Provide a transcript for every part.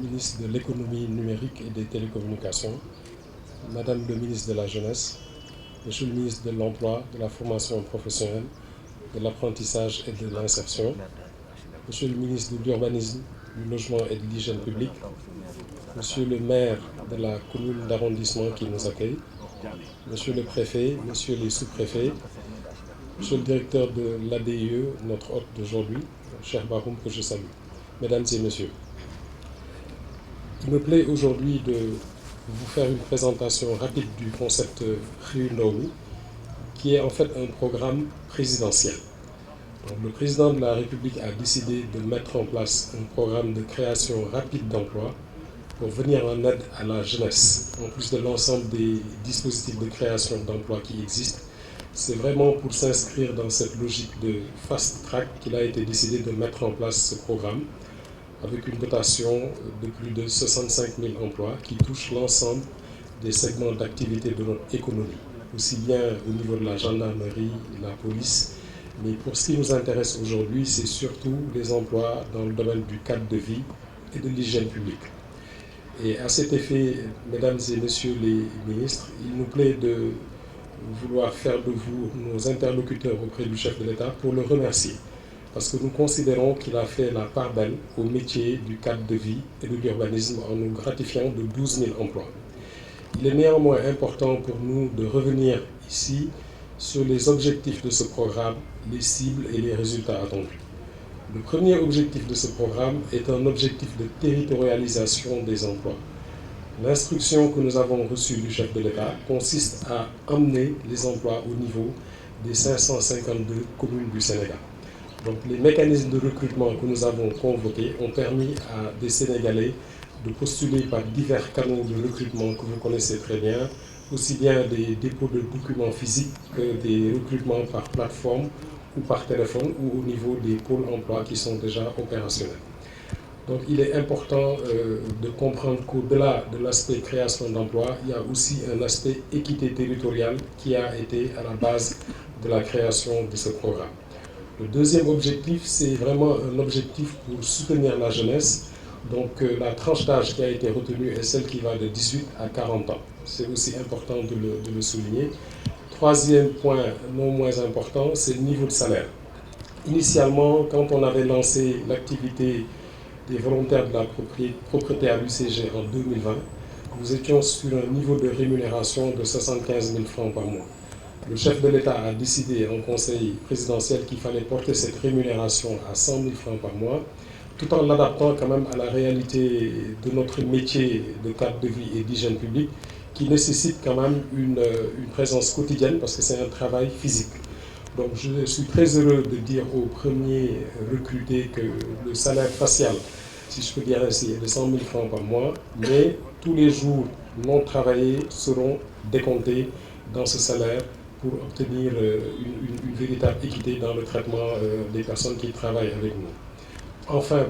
ministre de l'économie numérique et des télécommunications, Madame le ministre de la Jeunesse, Monsieur le ministre de l'Emploi, de la formation professionnelle, de l'apprentissage et de l'insertion, Monsieur le ministre de l'Urbanisme, du Logement et de l'Hygiène publique, Monsieur le maire de la commune d'arrondissement qui nous accueille, Monsieur le préfet, Messieurs les sous-préfets, Monsieur le directeur de l'ADIE, notre hôte d'aujourd'hui, cher Baroum, que je salue, Mesdames et Messieurs. Il me plaît aujourd'hui de vous faire une présentation rapide du concept Xëyu Ndaw Mi, qui est en fait un programme présidentiel. Donc, le président de la République a décidé de mettre en place un programme de création rapide d'emplois pour venir en aide à la jeunesse, en plus de l'ensemble des dispositifs de création d'emplois qui existent. C'est vraiment pour s'inscrire dans cette logique de fast track qu'il a été décidé de mettre en place ce programme, avec une dotation de plus de 65 000 emplois qui touchent l'ensemble des segments d'activité de notre économie, aussi bien au niveau de la gendarmerie, de la police, mais pour ce qui nous intéresse aujourd'hui, c'est surtout les emplois dans le domaine du cadre de vie et de l'hygiène publique. Et à cet effet, Mesdames et Messieurs les ministres, il nous plaît de vouloir faire de vous nos interlocuteurs auprès du chef de l'État pour le remercier. Parce que nous considérons qu'il a fait la part belle au métier du cadre de vie et de l'urbanisme en nous gratifiant de 12 000 emplois. Il est néanmoins important pour nous de revenir ici sur les objectifs de ce programme, les cibles et les résultats attendus. Le premier objectif de ce programme est un objectif de territorialisation des emplois. L'instruction que nous avons reçue du chef de l'État consiste à emmener les emplois au niveau des 552 communes du Sénégal. Donc les mécanismes de recrutement que nous avons convoqués ont permis à des Sénégalais de postuler par divers canaux de recrutement que vous connaissez très bien, aussi bien des dépôts de documents physiques que des recrutements par plateforme ou par téléphone ou au niveau des pôles emploi qui sont déjà opérationnels. Donc il est important de comprendre qu'au-delà de l'aspect création d'emplois, il y a aussi un aspect équité territoriale qui a été à la base de la création de ce programme. Le deuxième objectif, c'est vraiment un objectif pour soutenir la jeunesse. Donc la tranche d'âge qui a été retenue est celle qui va de 18 à 40 ans. C'est aussi important de le souligner. Troisième point non moins important, c'est le niveau de salaire. Initialement, quand on avait lancé l'activité des volontaires de la propreté à l'UCG en 2020, nous étions sur un niveau de rémunération de 75 000 francs par mois. Le chef de l'État a décidé en conseil présidentiel qu'il fallait porter cette rémunération à 100 000 francs par mois, tout en l'adaptant quand même à la réalité de notre métier de cadre de vie et d'hygiène publique, qui nécessite quand même une présence quotidienne parce que c'est un travail physique. Donc je suis très heureux de dire aux premiers recrutés que le salaire facial, si je peux dire ainsi, est de 100 000 francs par mois, mais tous les jours non travaillés seront décomptés dans ce salaire pour obtenir une véritable équité dans le traitement des personnes qui travaillent avec nous. Enfin,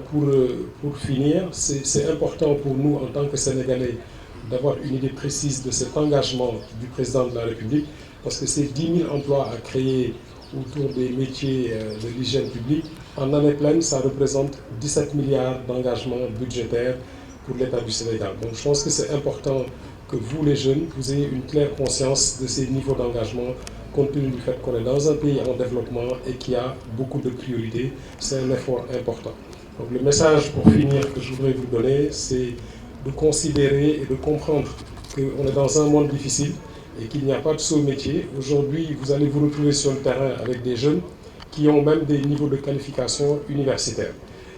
pour finir, c'est important pour nous en tant que Sénégalais d'avoir une idée précise de cet engagement du président de la République, parce que ces 10 000 emplois à créer autour des métiers de l'hygiène publique, en année pleine, ça représente 17 milliards d'engagements budgétaires pour l'État du Sénégal. Donc je pense que c'est important que vous, les jeunes, vous ayez une claire conscience de ces niveaux d'engagement, compte tenu du fait qu'on est dans un pays en développement et qu'il y a beaucoup de priorités. C'est un effort important. Donc le message pour finir que je voudrais vous donner, c'est de considérer et de comprendre qu'on est dans un monde difficile et qu'il n'y a pas de saut métier. Aujourd'hui, vous allez vous retrouver sur le terrain avec des jeunes qui ont même des niveaux de qualification universitaires.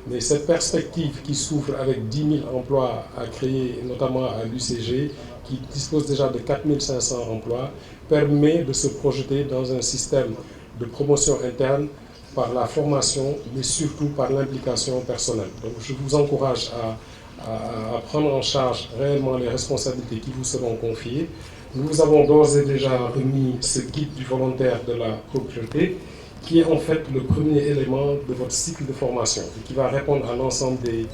Mais cette perspective qui s'ouvre avec 10 000 emplois à créer, notamment à l'UCG, qui dispose déjà de 4 500 emplois, permet de se projeter dans un système de promotion interne par la formation, mais surtout par l'implication personnelle. Donc je vous encourage à prendre en charge réellement les responsabilités qui vous seront confiées. Nous avons d'ores et déjà remis ce guide du volontaire de la propreté, qui est en fait le premier élément de votre cycle de formation et qui va répondre à l'ensemble des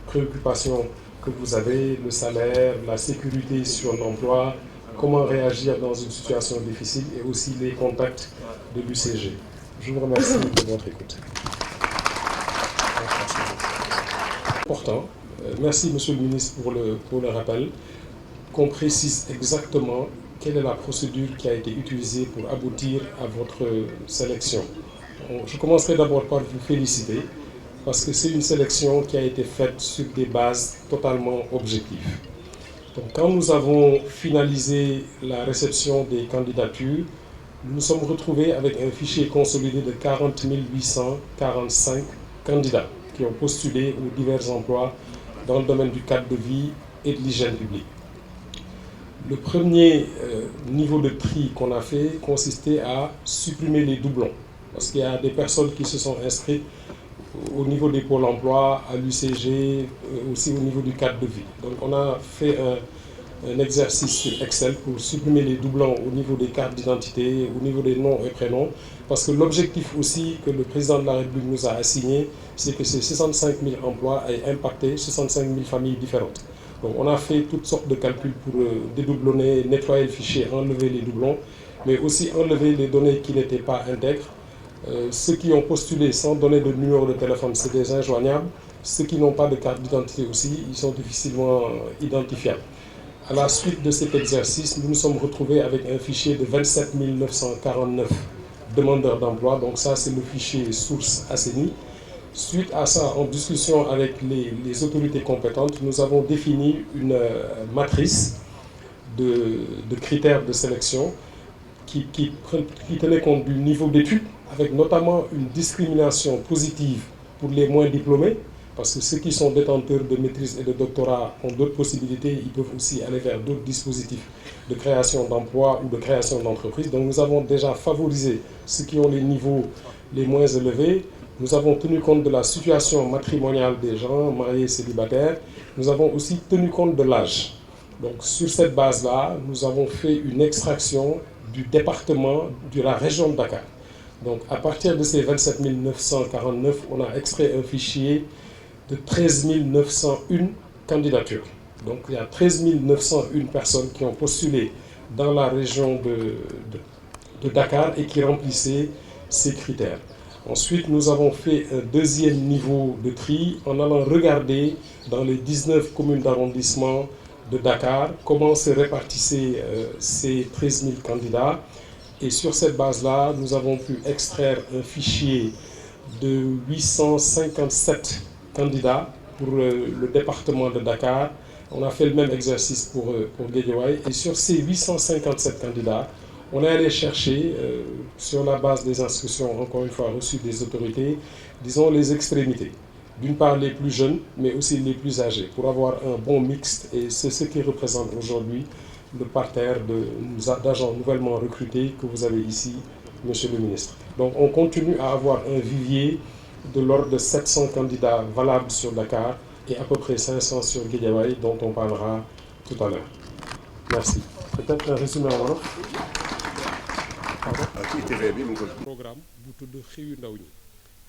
préoccupations que vous avez, le salaire, la sécurité sur l'emploi, comment réagir dans une situation difficile et aussi les contacts de l'UCG. Je vous remercie de votre écoute. Important, Merci, Monsieur le ministre, pour le rappel. Qu'on précise exactement quelle est la procédure qui a été utilisée pour aboutir à votre sélection. Je commencerai d'abord par vous féliciter parce que c'est une sélection qui a été faite sur des bases totalement objectives. Donc, quand nous avons finalisé la réception des candidatures, nous nous sommes retrouvés avec un fichier consolidé de 40 845 candidats qui ont postulé aux divers emplois dans le domaine du cadre de vie et de l'hygiène publique. Le premier niveau de tri qu'on a fait consistait à supprimer les doublons, parce qu'il y a des personnes qui se sont inscrites au niveau des pôles emploi, à l'UCG, aussi au niveau du cadre de vie. Donc on a fait un exercice sur Excel pour supprimer les doublons au niveau des cartes d'identité, au niveau des noms et prénoms, parce que l'objectif aussi que le président de la République nous a assigné, c'est que ces 65 000 emplois aient impacté 65 000 familles différentes. Donc on a fait toutes sortes de calculs pour dédoublonner, nettoyer le fichier, enlever les doublons, mais aussi enlever les données qui n'étaient pas intègres. Ceux qui ont postulé sans donner de numéro de téléphone, c'est des injoignables. Ceux qui n'ont pas de carte d'identité aussi, ils sont difficilement identifiables. À la suite de cet exercice, nous nous sommes retrouvés avec un fichier de 27 949 demandeurs d'emploi. Donc ça, c'est le fichier source ASENI. Suite à ça, en discussion avec les autorités compétentes, nous avons défini une matrice de critères de sélection qui tenait compte du niveau d'études, avec notamment une discrimination positive pour les moins diplômés, parce que ceux qui sont détenteurs de maîtrise et de doctorat ont d'autres possibilités, ils peuvent aussi aller vers d'autres dispositifs de création d'emplois ou de création d'entreprises. Donc nous avons déjà favorisé ceux qui ont les niveaux les moins élevés. Nous avons tenu compte de la situation matrimoniale des gens, mariés, célibataires. Nous avons aussi tenu compte de l'âge. Donc sur cette base-là, nous avons fait une extraction du département, de la région de Dakar. Donc à partir de ces 27 949, on a extrait un fichier de 13 901 candidatures. Donc il y a 13 901 personnes qui ont postulé dans la région de Dakar et qui remplissaient ces critères. Ensuite, nous avons fait un deuxième niveau de tri en allant regarder dans les 19 communes d'arrondissement de Dakar comment se répartissaient ces 13 000 candidats. Et sur cette base-là, nous avons pu extraire un fichier de 857 candidats pour le département de Dakar. On a fait le même exercice pour Guédiawaye. Et sur ces 857 candidats, on est allé chercher, sur la base des instructions, encore une fois reçues des autorités, disons les extrémités. D'une part les plus jeunes, mais aussi les plus âgés, pour avoir un bon mixte. Et c'est ce qui représente aujourd'hui le parterre d'agents nouvellement recrutés que vous avez ici, Monsieur le ministre. Donc on continue à avoir un vivier de l'ordre de 700 candidats valables sur Dakar et à peu près 500 sur Guédiawaye, dont on parlera tout à l'heure. Merci. Peut-être un résumé en wolof. Programme bu tudd xëyu ndaw ñi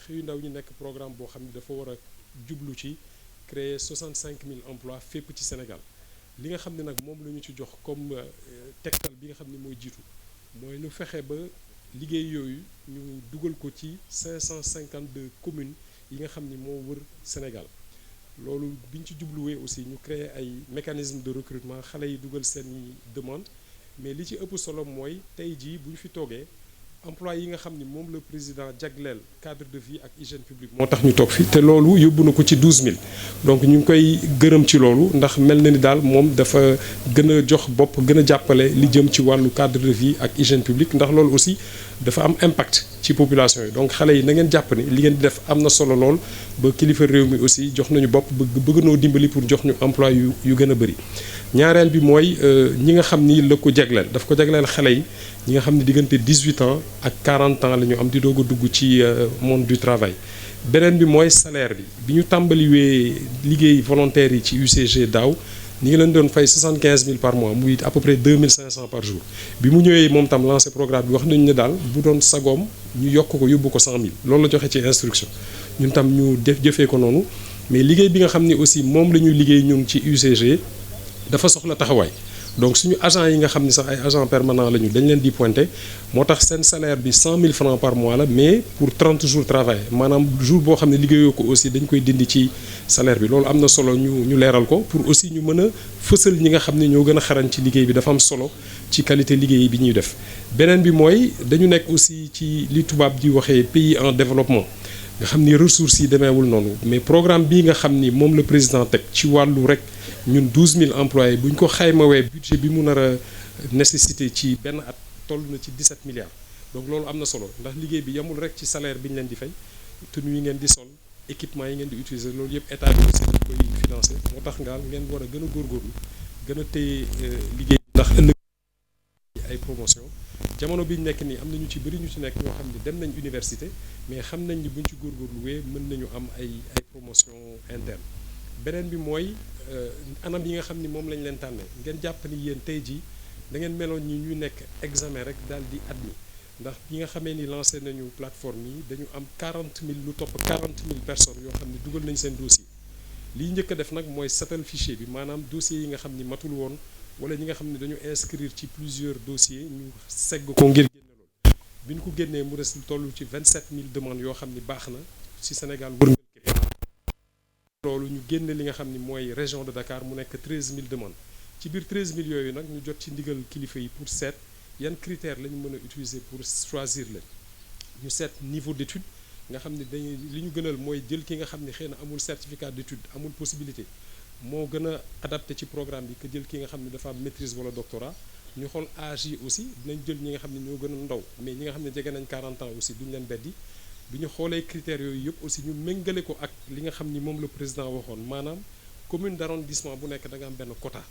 xëyu ndaw ñi nekk programme boo xam ne dafa war a jublu ci créer 65 000 emplois fépp ci Sénégal li nga xam ne nag moom la ñu ci jox comme tegtal bi nga xam ne mooy jiitu mooy ñu fexe ba liggéey yooyu ñu dugal ko ci 552 communes yi nga xam ni moo wër Sénégal loolu bi ñu ci jubluwee aussi ñu créer ay mécanismes de recrutement xale yi dugal seeni demande mais li ci ëpp solo mooy tey jii bu ñu fi toogee emploi yi nga xam ni moom le président jagleel cadre de vie ak hygiène publique moo tax ñu toog fi te loolu yóbbu na ko ci 12 000 donc ñu ngi koy gërëm ci loolu ndax mel na ni daal moom dafa gën a jox bopp gën a jàppale li jëm ci wàllu cadre de vie ak hygiène publique ndax loolu aussi dafa am impact ci population yi donc xale yi na ngeen jàpp ni li ngeen di def am na solo lool ba kilifa réew mi aussi jox nañu bopp bëgg noo dimbali pour jox ñu emploi yu gën a bëri ñaareel bi mooy ñi nga xam ni la ko jagleel daf ko jagleel xale yi ñi nga xam ne diggante 18 ans ak 40 ans la ñu am di doog a dugg ci monde du travail beneen bi mooy salaire bi ñu tàmbaliwee liggéey volontaires yi ci UCG daaw ñi ngi leen doon fay 75 000 par mois muy à peu près 2500 par jour bi mu ñëwee moom tam lancé programme bi wax nañu ne daal bu doon sagoom ñu yokk ko yóbbu ko 100 000 loolu la joxe ci instruction ñun tam ñu jëfee ko noonu mais liggéey bi nga xam ne aussi moom la ñuy liggéey ñun ci UCG dafa soxla taxawaay donc suñu agent yi nga xam ni sax ay agent permanent la ñu dañ leen di pointé moo tax seen salaire bi 100 000 francs par mois la mais pour 30 jours travail maanaam jour boo xam ne liggéeyoo ko aussi dañ koy dindi ci salaire bi loolu am na solo ñu leeral ko pour aussi ñu mën a fësal ñi nga xam ne ñoo gën a xarañ ci liggéey bi dafa am solo ci qualité liggéey bi ñuy def beneen bi mooy dañu nekk aussi ci li tubaab di waxee pays en développement nga xam ni ressources yi demeewul noonu mais programme bii nga xam ni moom la président teg ci wàllu rek ñun 12 000 employés bu ñu ko xaymawee budget bi mu nar a nécessité ci benn at toll na ci 17 milliards donc loolu am na solo ndax liggéey bi yamul rek ci salaire bi ñu leen di fay tenue yi ngeen di sol équipement yi ngeen di utiliser loolu yëpp état bi aussi dañ koy financé moo tax ngaal ngeen war a gën a góorgóorlu gën a téye liggéey ndax ëllëg ay promotion jamono bi ñu nekk nii am na ñu ci bëri ñu ci nekk ñoo xam ne dem nañ université mais xam nañ ni buñ ci góorgóorlu wee mën nañu am ay promotion interne beneen bi mooy anam yi nga xam ni moom lañ leen tànnee ngeen jàpp ni yéen tey jii da ngeen meloon ñi ñuy nekk examen rek daal di admis ndax bi nga xamee ni lancé nañu plateforme yi dañu am 40 000 lu topp 40 000 personnes yoo xam ne dugal nañ seen dossier lii njëkk a def nag mooy setal fichier bi maanaam dossier yi nga xam ni matul woon wala ñi nga xam ne dañu inscrire ci plusieurs dossiers ñu segg ko ngir génne loolu bi ñu ko génnee mu des toll ci 27 000 demandes yoo xam ni baax na ci Sénégal wërngal képp loolu ñu génne li nga xam ni mooy région de Dakar mu nekk 13 000 demandes ci biir 13 000 yooyu nag ñu jot ci ndigal kilifa yi pour seet yan critères la ñu mën a utiliser pour choisir leen ñu seet niveau d'étude nga xam ne dañuy li ñu gënal mooy jël ki nga xam ne xëy na amul certificat d'étude amul possibilité moo gën a adapté ci programme bi que jël ki nga xam ne dafa am maîtrise wala doctorat ñu xool âge yi aussi dinañ jël ñi nga xam ne ñoo gën a ndaw mais ñi nga xam ne jege nañ 40 ans aussi duñu leen beddi bi ñu xoolee critères yooyu yëpp aussi ñu méngale ko ak li nga xam ni moom la président waxoon maanaam commune d'arrondissement bu nekk da nga am benn quota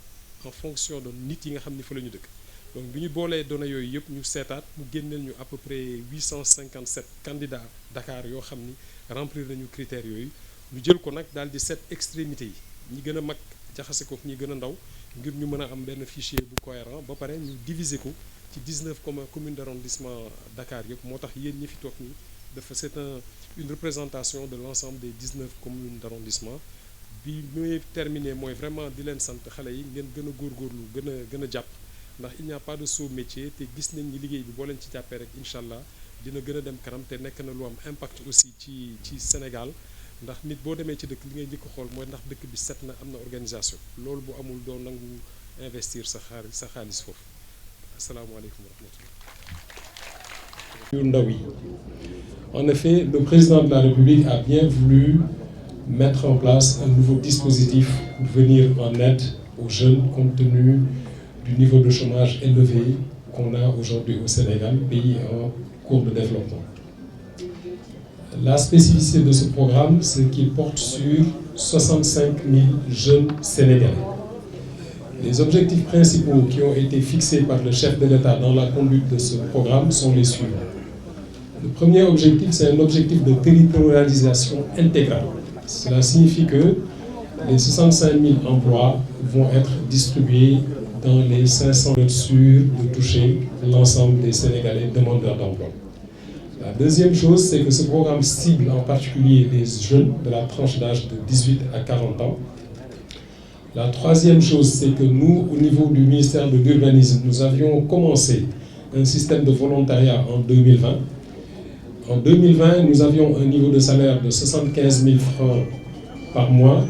en fonction de nit yi nga xam ni fa la ñu dëkk donc bi ñu boolee données yooyu yëpp ñu seetaat mu génneel ñu à peu près 857 candidats Dakar yoo xam ni remplir nañu critères yooyu ñu jël ko nag daal di seet extrémité yi ñi gën a mag jaxase ko ñi gën a ndaw ngir ñu mën a am benn fichier bu cohérent ba pare ñu diviser ko ci 19 communes d'arrondissement Dakar yëpp moo tax yéen ñi fi toog nii dafa c'est une représentation de l'ensemble des 19 communes d'arrondissement bi muy terminé mooy vraiment di leen sant xale yi ngeen gën a góorgóorlu gën a jàpp ndax il n'y a pas de sot métier te gis nañ ni liggéey bi boo leen ci jàppee rek incha allah dina gën a dem kanam te nekk na lu am impact aussi ci Sénégal ndax nit boo demee ci dëkk li ngay njëkk a xool mooy ndax dëkk bi set na am na organisation loolu bu amul doo nangu investir sa xaalis foofu asalaamaaleykum wa rahmatullah. yu ndaw yi en effet le président de la République a bien voulu mettre en place un nouveau dispositif pour venir en aide aux jeunes compte tenu du niveau de chômage élevé qu'on a aujourd'hui au Sénégal, pays en cours de développement. La spécificité de ce programme, c'est qu'il porte sur 65 000 jeunes Sénégalais. Les objectifs principaux qui ont été fixés par le chef de l'État dans la conduite de ce programme sont les suivants. Le premier objectif, c'est un objectif de territorialisation intégrale. Cela signifie que les 65 000 emplois vont être distribués dans les 500 sûrs de toucher l'ensemble des Sénégalais demandeurs d'emploi. La deuxième chose, c'est que ce programme cible en particulier les jeunes de la tranche d'âge de 18 à 40 ans. La troisième chose, c'est que nous, au niveau du ministère de l'Urbanisme, nous avions commencé un système de volontariat en 2020. En 2020, nous avions un niveau de salaire de 75 000 francs par mois